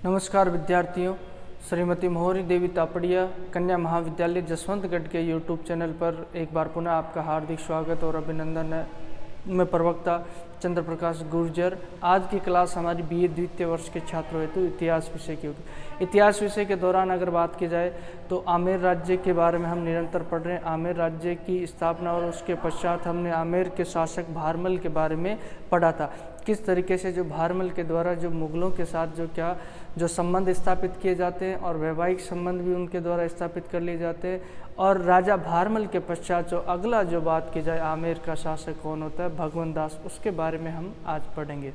नमस्कार विद्यार्थियों, श्रीमती मोहरी देवी तापड़िया कन्या महाविद्यालय जसवंतगढ़ के यूट्यूब चैनल पर एक बार पुनः आपका हार्दिक स्वागत और अभिनंदन है। मैं प्रवक्ता चंद्र प्रकाश गुर्जर। आज की क्लास हमारी बीए द्वितीय वर्ष के छात्रों हेतु इतिहास विषय की होगी। इतिहास विषय के दौरान अगर बात की जाए तो आमेर राज्य के बारे में हम निरंतर पढ़ रहे हैं। आमेर राज्य की स्थापना और उसके पश्चात हमने आमेर के शासक भारमल के बारे में पढ़ा था। किस तरीके से जो भारमल के द्वारा जो मुगलों के साथ जो संबंध स्थापित किए जाते हैं और वैवाहिक संबंध भी उनके द्वारा स्थापित कर लिए जाते हैं। और राजा भारमल के पश्चात जो अगला जो बात की जाए आमेर का शासक कौन होता है, भगवंत दास, उसके बारे में हम आज पढ़ेंगे।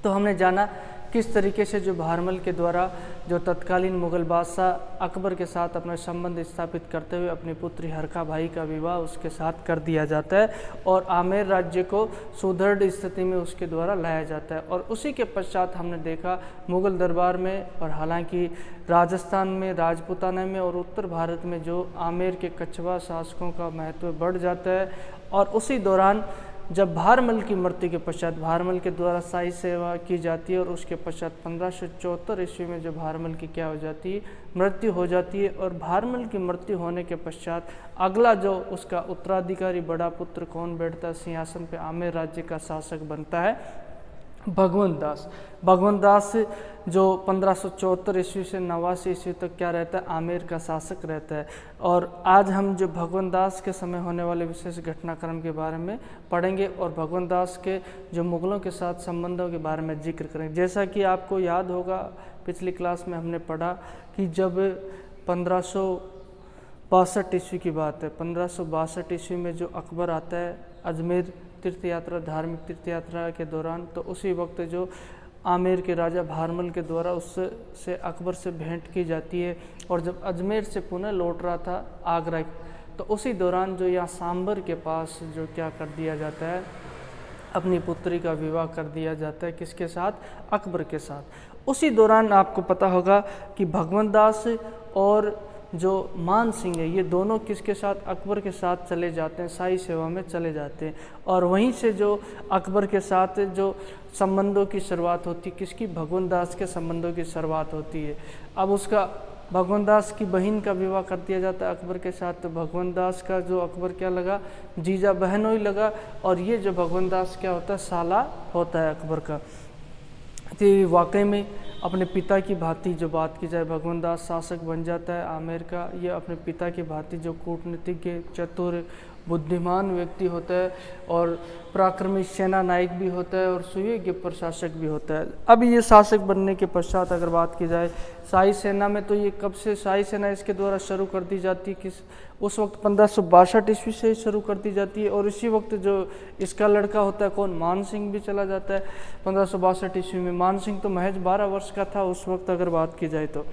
तो हमने जाना किस तरीके से जो भारमल के द्वारा जो तत्कालीन मुगल बादशाह अकबर के साथ अपने संबंध स्थापित करते हुए अपनी पुत्री हरका भाई का विवाह उसके साथ कर दिया जाता है और आमेर राज्य को सुदृढ़ स्थिति में उसके द्वारा लाया जाता है। और उसी के पश्चात हमने देखा मुगल दरबार में और हालांकि राजस्थान में, राजपूताना में और उत्तर भारत में जो आमेर के कछवा शासकों का महत्व बढ़ जाता है। और उसी दौरान जब भारमल की मृत्यु के पश्चात भारमल के द्वारा शाही सेवा की जाती है और उसके पश्चात 1574 ईस्वी में जो भारमल की क्या हो जाती है, मृत्यु हो जाती है। और भारमल की मृत्यु होने के पश्चात अगला जो उसका उत्तराधिकारी बड़ा पुत्र कौन बैठता है सिंहासन पे, आमेर राज्य का शासक बनता है भगवंत दास। भगवंत दास जो 1574 ईस्वी से 89 ईस्वी तक क्या रहता है, आमेर का शासक रहता है। और आज हम जो भगवंत दास के समय होने वाले विशेष घटनाक्रम के बारे में पढ़ेंगे और भगवंत दास के जो मुगलों के साथ संबंधों के बारे में जिक्र करेंगे। जैसा कि आपको याद होगा पिछली क्लास में हमने पढ़ा कि जब 1562 ईस्वी की बात है, 1562 ईस्वी में जो अकबर आता है अजमेर तीर्थ यात्रा, धार्मिक तीर्थ यात्रा के दौरान, तो उसी वक्त जो आमेर के राजा भारमल के द्वारा उससे अकबर से भेंट की जाती है। और जब अजमेर से पुनः लौट रहा था आगरा, तो उसी दौरान जो यहाँ सांबर के पास जो क्या कर दिया जाता है, अपनी पुत्री का विवाह कर दिया जाता है। किसके साथ? अकबर के साथ। उसी दौरान आपको पता होगा कि भगवंत दास और जो मान सिंह है, ये दोनों किसके साथ? अकबर के साथ चले जाते हैं, शाही सेवा में चले जाते हैं। और वहीं से जो अकबर के साथ जो संबंधों की शुरुआत होती है, किसकी? भगवंत दास के संबंधों की शुरुआत होती है। अब उसका भगवंत दास की बहन का विवाह कर दिया जाता है अकबर के साथ। तो भगवंत दास का जो अकबर क्या लगा, जीजा बहनों ही लगा। और ये जो भगवंत दास क्या होता है, साला होता है अकबर का। तो वाकई में अपने पिता की भांति जो बात की जाए, भगवंत दास शासक बन जाता है आमेर का। ये अपने पिता की भांति जो कूटनीतिज्ञ, चतुर, बुद्धिमान व्यक्ति होता है और पराक्रमी सेना नायक भी होता है और सुयोग्य प्रशासक भी होता है। अब ये शासक बनने के पश्चात अगर बात की जाए शाही सेना में, तो ये कब से शाही सेना इसके द्वारा शुरू कर दी जाती है? उस वक्त 1562 ईस्वी से शुरू कर दी जाती है। और इसी वक्त जो इसका लड़का होता है कौन, मान सिंह भी चला जाता है 1562 ईस्वी में। मान सिंह तो महज 12 वर्ष का था उस वक्त अगर बात की जाए। तो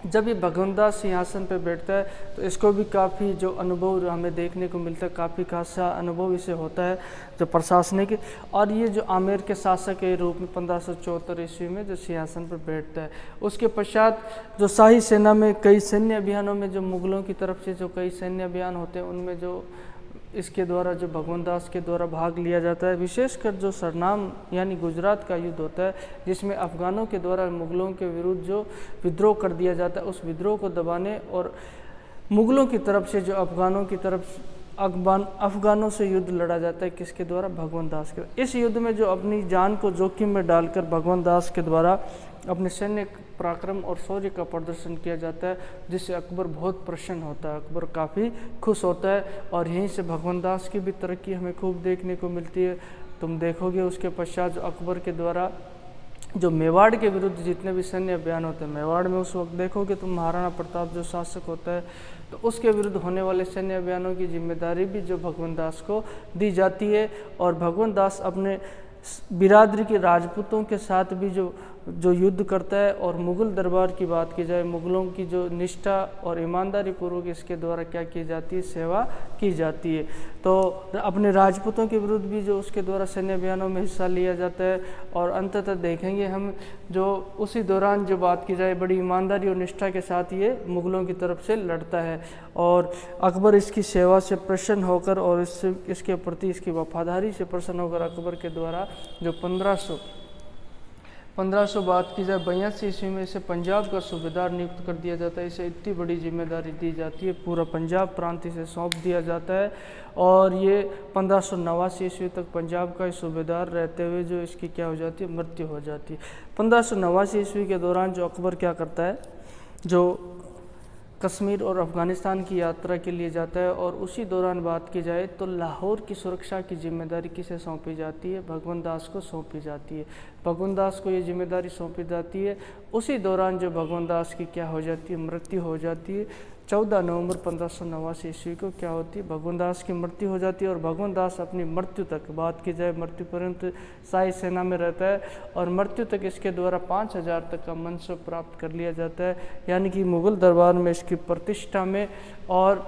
जब ये भगवंत दास सिंहासन पर बैठता है तो इसको भी काफ़ी जो अनुभव हमें देखने को मिलता है, काफ़ी खासा अनुभव इसे होता है जो प्रशासनिक। और ये जो आमेर के शासक के रूप में 1574 ईस्वी में जो सिंहासन पर बैठता है, उसके पश्चात जो शाही सेना में कई सैन्य अभियानों में जो मुगलों की तरफ से जो कई सैन्य अभियान होते हैं, उनमें जो इसके द्वारा जो भगवंत दास के द्वारा भाग लिया जाता है। विशेषकर जो सरनाम यानी गुजरात का युद्ध होता है, जिसमें अफ़गानों के द्वारा मुगलों के विरुद्ध जो विद्रोह कर दिया जाता है, उस विद्रोह को दबाने और मुगलों की तरफ से जो अफ़गानों की तरफ अफ़गानों से युद्ध लड़ा जाता है, किसके द्वारा? भगवंत दास के। इस युद्ध में जो अपनी जान को जोखिम में डालकर भगवंत दास के द्वारा अपने सैन्य पराक्रम और शौर्य का प्रदर्शन किया जाता है, जिससे अकबर बहुत प्रसन्न होता है, अकबर काफ़ी खुश होता है। और यहीं से भगवंत दास की भी तरक्की हमें खूब देखने को मिलती है। तुम देखोगे उसके पश्चात जो अकबर के द्वारा जो मेवाड़ के विरुद्ध जितने भी सैन्य अभियान होते हैं, मेवाड़ में उस वक्त देखोगे तुम महाराणा प्रताप जो शासक होता है, तो उसके विरुद्ध होने वाले सैन्य अभियानों की जिम्मेदारी भी जो भगवंत दास को दी जाती है। और भगवंत दास अपने बिरादरी के राजपूतों के साथ भी जो युद्ध करता है। और मुग़ल दरबार की बात की जाए, मुग़लों की जो निष्ठा और ईमानदारी पूर्वक इसके द्वारा क्या की जाती है, सेवा की जाती है। तो अपने राजपूतों के विरुद्ध भी जो उसके द्वारा सैन्य अभियानों में हिस्सा लिया जाता है। और अंततः देखेंगे हम जो उसी दौरान जो बात की जाए, बड़ी ईमानदारी और निष्ठा के साथ ये मुग़लों की तरफ से लड़ता है। और अकबर इसकी सेवा से प्रसन्न होकर और इसके प्रति इसकी वफादारी से प्रसन्न होकर अकबर के द्वारा जो 1500 बात की जाए 82 ईस्वी में इसे पंजाब का सूबेदार नियुक्त कर दिया जाता है। इसे इतनी बड़ी जिम्मेदारी दी जाती है, पूरा पंजाब प्रांत इसे सौंप दिया जाता है और ये 1589 ईस्वी तक पंजाब का सूबेदार रहते हुए जो इसकी क्या हो जाती है, मृत्यु हो जाती है। 1589 ईस्वी के दौरान जो अकबर क्या करता है, जो कश्मीर और अफ़गानिस्तान की यात्रा के लिए जाता है और उसी दौरान बात की जाए तो लाहौर की सुरक्षा की जिम्मेदारी किसे सौंपी जाती है, भगवंत दास को सौंपी जाती है। भगवंत दास को ये जिम्मेदारी सौंपी जाती है। उसी दौरान जो भगवंत दास की क्या हो जाती है, मृत्यु हो जाती है। 14 नवंबर 1589 ईस्वी को क्या होती है, भगवंत दास की मृत्यु हो जाती है और भगवंत दास अपनी मृत्यु तक, बात की जाए मृत्यु पर्यंत शाही सेना में रहता है और मृत्यु तक इसके द्वारा 5000 तक का मनसब प्राप्त कर लिया जाता है। यानी कि मुग़ल दरबार में इसकी प्रतिष्ठा में और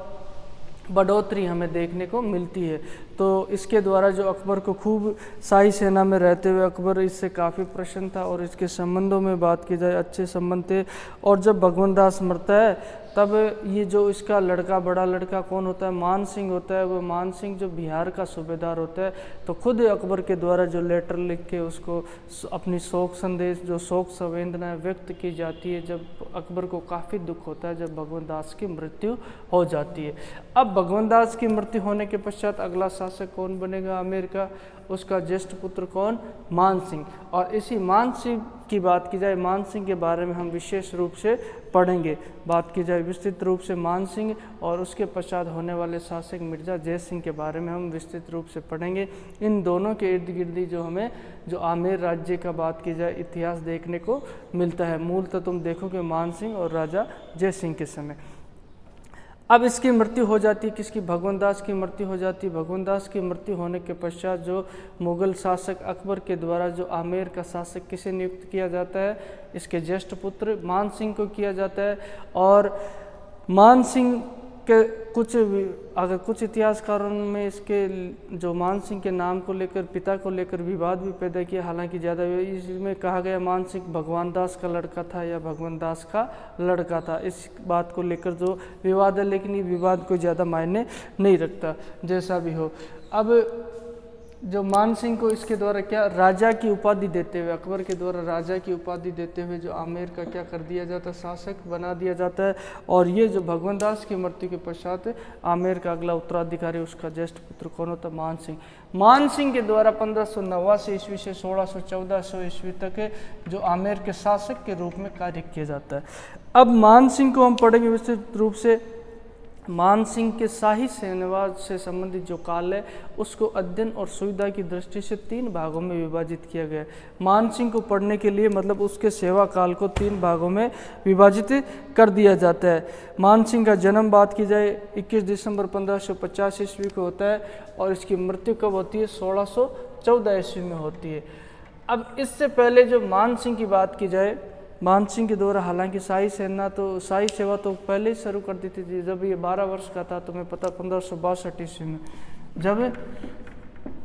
बढ़ोतरी हमें देखने को मिलती है। तो इसके द्वारा जो अकबर को खूब शाही सेना में रहते हुए अकबर इससे काफ़ी प्रसन्न था और इसके संबंधों में बात की जाए अच्छे संबंध थे। और जब भगवंत दास मरता है तब ये जो इसका लड़का, बड़ा लड़का कौन होता है, मान सिंह होता है। वो मान सिंह जो बिहार का सूबेदार होता है, तो खुद अकबर के द्वारा जो लेटर लिख के उसको अपनी शोक संदेश, जो शोक संवेदना व्यक्त की जाती है, जब अकबर को काफ़ी दुख होता है जब भगवंत दास की मृत्यु हो जाती है। अब भगवंत दास की मृत्यु होने के पश्चात अगला शासक कौन बनेगा आमेर का, उसका ज्येष्ठ पुत्र कौन, मान सिंह। और इसी मान सिंह की बात की जाए, मान सिंह के बारे में हम विशेष रूप से पढ़ेंगे, बात की जाए विस्तृत रूप से मान सिंह और उसके पश्चात होने वाले शासक मिर्ज़ा जय सिंह के बारे में हम विस्तृत रूप से पढ़ेंगे। इन दोनों के इर्द गिर्द जो हमें जो आमेर राज्य का बात की जाए इतिहास देखने को मिलता है। मूलतः तुम देखोगे मान सिंह और राजा जय सिंह के समय। अब इसकी मृत्यु हो जाती है, किसकी, भगवंत दास की मृत्यु हो जाती है। भगवंत दास की मृत्यु होने के पश्चात जो मुग़ल शासक अकबर के द्वारा जो आमेर का शासक किसे नियुक्त किया जाता है, इसके ज्येष्ठ पुत्र मान सिंह को किया जाता है। और मान सिंह के कुछ इतिहासकारों में इसके जो मान सिंह के नाम को लेकर, पिता को लेकर विवाद भी पैदा किया। हालांकि ज़्यादा इसमें कहा गया मान सिंह भगवान दास का लड़का था या भगवंत दास का लड़का था, इस बात को लेकर जो विवाद है, लेकिन ये विवाद कोई ज़्यादा मायने नहीं रखता, जैसा भी हो। अब जो मान सिंह को इसके द्वारा क्या, राजा की उपाधि देते हुए, अकबर के द्वारा राजा की उपाधि देते हुए जो आमेर का क्या कर दिया जाता है, शासक बना दिया जाता है। और ये जो भगवंत दास की मृत्यु के पश्चात आमेर का अगला उत्तराधिकारी, उसका ज्येष्ठ पुत्र कौन होता है, मान सिंह। मान सिंह के द्वारा 1589 ईस्वी से 1600-1400 ईस्वी तक जो आमेर के शासक के रूप में कार्य किया जाता है। अब मान सिंह को हम पढ़ेंगे विस्तृत रूप से। मान सिंह के शाही सेनावास से संबंधित जो काल है उसको अध्ययन और सुविधा की दृष्टि से 3 भागों में विभाजित किया गया है। मान सिंह को पढ़ने के लिए मतलब उसके सेवा काल को 3 भागों में विभाजित कर दिया जाता है। मान सिंह का जन्म बात की जाए 21 दिसंबर 1550 ईस्वी को होता है और इसकी मृत्यु कब होती है, 1614 ईस्वी में होती है। अब इससे पहले जो मान सिंह की बात की जाए, मान सिंह के द्वारा हालांकि शाही सेवा तो पहले ही शुरू कर दी थी। जब ये 12 वर्ष का था, तुम्हें पता 1562 ईस्वी में जब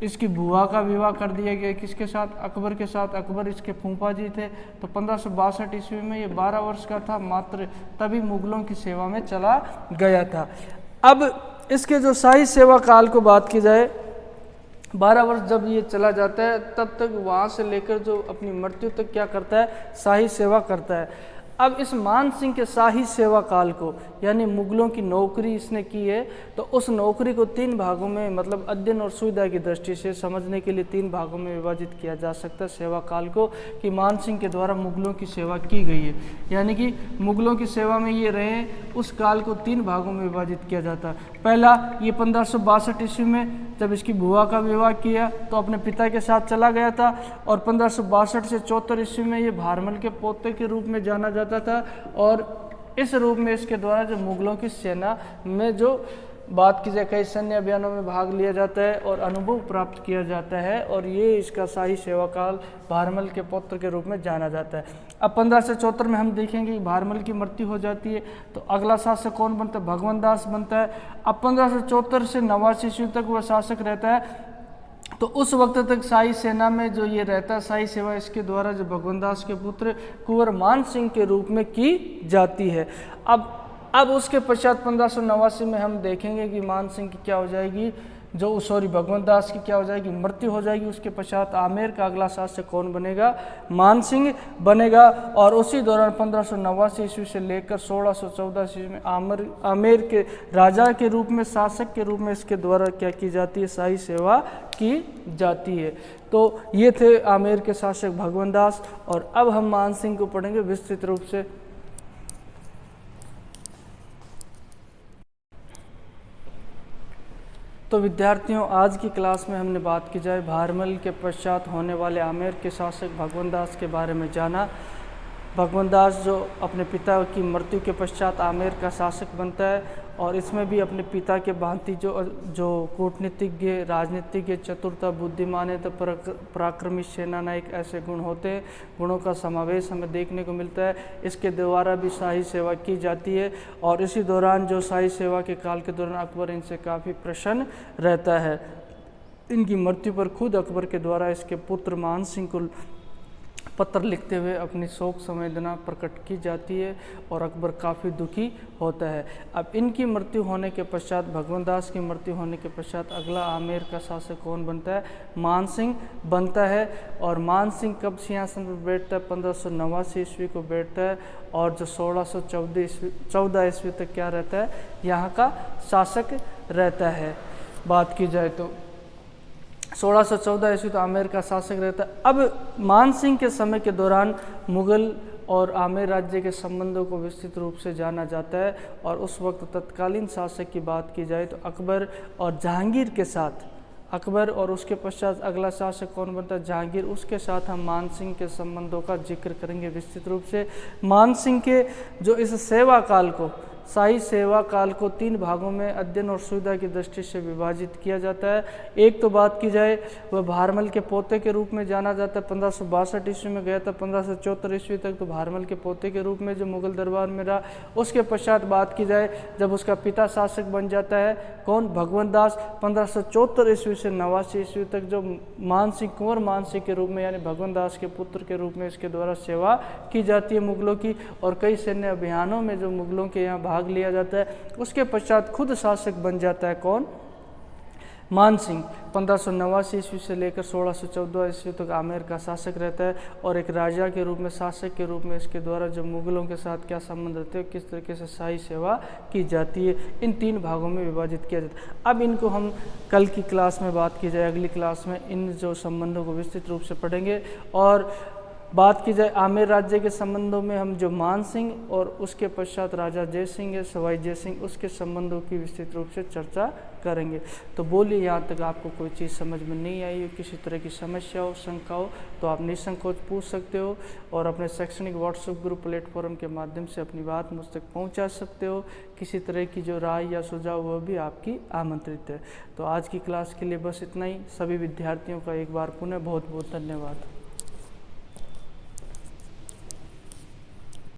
इसकी बुआ का विवाह कर दिया गया, किसके साथ, अकबर के साथ। अकबर इसके फूफा जी थे। तो 1562 ईस्वी में ये 12 वर्ष का था मात्र, तभी मुगलों की सेवा में चला गया था। अब इसके जो शाही सेवा काल को बात की जाए, 12 वर्ष जब ये चला जाता है तब तक वहाँ से लेकर जो अपनी मृत्यु तक क्या करता है, शाही सेवा करता है। अब इस मान सिंह के शाही सेवा काल को, यानी मुगलों की नौकरी इसने की है, तो उस नौकरी को 3 भागों में मतलब अध्ययन और सुविधा की दृष्टि से समझने के लिए 3 भागों में विभाजित किया जा सकता है सेवा काल को, कि मान सिंह के द्वारा मुगलों की सेवा की गई है। यानी कि मुगलों की सेवा में ये रहे, उस काल को 3 भागों में विभाजित किया जाता है। पहला, ये 1562 ईस्वी में जब इसकी बुआ का विवाह किया तो अपने पिता के साथ चला गया था, और 1562 से 74 ईस्वी में ये भारमल के पोते के रूप में जाना जाता था। और इस रूप में इसके द्वारा जो मुगलों की सेना में जो बात की जाए कई सैन्य अभियानों में भाग लिया जाता है और अनुभव प्राप्त किया जाता है, और ये इसका शाही सेवा काल भारमल के पुत्र के रूप में जाना जाता है। अब 1574 में हम देखेंगे कि भारमल की मृत्यु हो जाती है, तो अगला शासक कौन बनता है, भगवंत दास बनता है। अब 1574 से 89 ईस्वी तक वह शासक रहता है, तो उस वक्त तक शाही सेना में जो ये रहता है, शाही सेवा इसके द्वारा जो भगवंत दास के पुत्र कुंवर मान सिंह के रूप में की जाती है। अब उसके पश्चात 1589 में हम देखेंगे कि मान सिंह की क्या हो जाएगी, भगवंत दास की क्या हो जाएगी, मृत्यु हो जाएगी। उसके पश्चात आमेर का अगला शासक कौन बनेगा, मान सिंह बनेगा। और उसी दौरान 1589 ईस्वी से लेकर 1614 ईस्वी में आमेर के राजा के रूप में, शासक के रूप में इसके द्वारा क्या की जाती है, शाही सेवा की जाती है। तो ये थे आमेर के शासक भगवंत दास। और अब हम मान सिंह को पढ़ेंगे विस्तृत रूप से। तो विद्यार्थियों, आज की क्लास में हमने बात की जाए भारमल के पश्चात होने वाले आमेर के शासक भगवंत दास के बारे में जाना। भगवंत दास जो अपने पिता की मृत्यु के पश्चात आमेर का शासक बनता है, और इसमें भी अपने पिता के भांति जो कूटनीतिज्ञ, राजनीतिज्ञ, चतुरता, बुद्धिमान है, तो पराक्रमी सेना नायक ऐसे गुण होते हैं, गुणों का समावेश हमें देखने को मिलता है। इसके द्वारा भी शाही सेवा की जाती है। और इसी दौरान जो शाही सेवा के काल के दौरान अकबर इनसे काफ़ी प्रसन्न रहता है। इनकी मृत्यु पर खुद अकबर के द्वारा इसके पुत्र मान सिंह को पत्र लिखते हुए अपनी शोक संवेदना प्रकट की जाती है, और अकबर काफ़ी दुखी होता है। अब इनकी मृत्यु होने के पश्चात, भगवंत दास की मृत्यु होने के पश्चात अगला आमेर का शासक कौन बनता है, मान सिंह बनता है। और मान सिंह कब सिंहासन पर बैठता है, 1589 ईस्वी को बैठता है, और जो 1614 ईस्वी तक क्या रहता है, यहाँ का शासक रहता है। बात की जाए तो 1614 ईस्वी तो आमेर का शासक रहता है। अब मान सिंह के समय के दौरान मुगल और आमेर राज्य के संबंधों को विस्तृत रूप से जाना जाता है। और उस वक्त तत्कालीन शासक की बात की जाए तो अकबर और जहांगीर के साथ, अकबर और उसके पश्चात अगला शासक कौन बनता है, जहांगीर, उसके साथ हम मान सिंह के संबंधों का जिक्र करेंगे विस्तृत रूप से। मान सिंह के जो इस सेवा काल को, शाही सेवा काल को 3 भागों में अध्ययन और सुविधा की दृष्टि से विभाजित किया जाता है। एक तो बात की जाए वह भारमल के पोते के रूप में जाना जाता है, 1562 ईस्वी में गया था, 1574 ईस्वी तक तो भारमल के पोते के रूप में जो मुगल दरबार में रहा। उसके पश्चात बात की जाए जब उसका पिता शासक बन जाता है, कौन, भगवंत दास, 1574 ईस्वी से 89 ईस्वी तक जो मान सिंह, कुंवर मान सिंह के रूप में, यानी भगवंत दास के पुत्र के रूप में इसके द्वारा सेवा की जाती है मुगलों की। और कई सैन्य अभियानों में जो मुगलों के यहाँ भाग लिया जाता है। उसके पश्चात खुद शासक बन जाता है कौन, मान सिंह। 1589 ईस्वी से लेकर 1614 ईस्वी तक आमेर का शासक रहता है, और एक राजा के रूप में, शासक के रूप में इसके द्वारा जो मुगलों के साथ क्या संबंध रहते हैं, किस तरीके से शाही सेवा की जाती है, इन 3 भागों में विभाजित किया जाता है। अब इनको हम कल की क्लास में बात की जाए, अगली क्लास में इन जो संबंधों को विस्तृत रूप से पढ़ेंगे। और बात की जाए आमेर राज्य के संबंधों में, हम जो मान सिंह और उसके पश्चात राजा जय सिंह है, सवाई जय सिंह, उसके संबंधों की विस्तृत रूप से चर्चा करेंगे। तो बोलिए, यहाँ तक आपको कोई चीज़ समझ में नहीं आई हो, किसी तरह की समस्या हो, शंका हो, तो आप निसंकोच पूछ सकते हो, और अपने शैक्षणिक व्हाट्सएप ग्रुप प्लेटफॉर्म के माध्यम से अपनी बात मुझ तक पहुँचा सकते हो। किसी तरह की जो राय या सुझाव वह भी आपकी आमंत्रित है। तो आज की क्लास के लिए बस इतना ही। सभी विद्यार्थियों का एक बार पुनः बहुत बहुत धन्यवाद।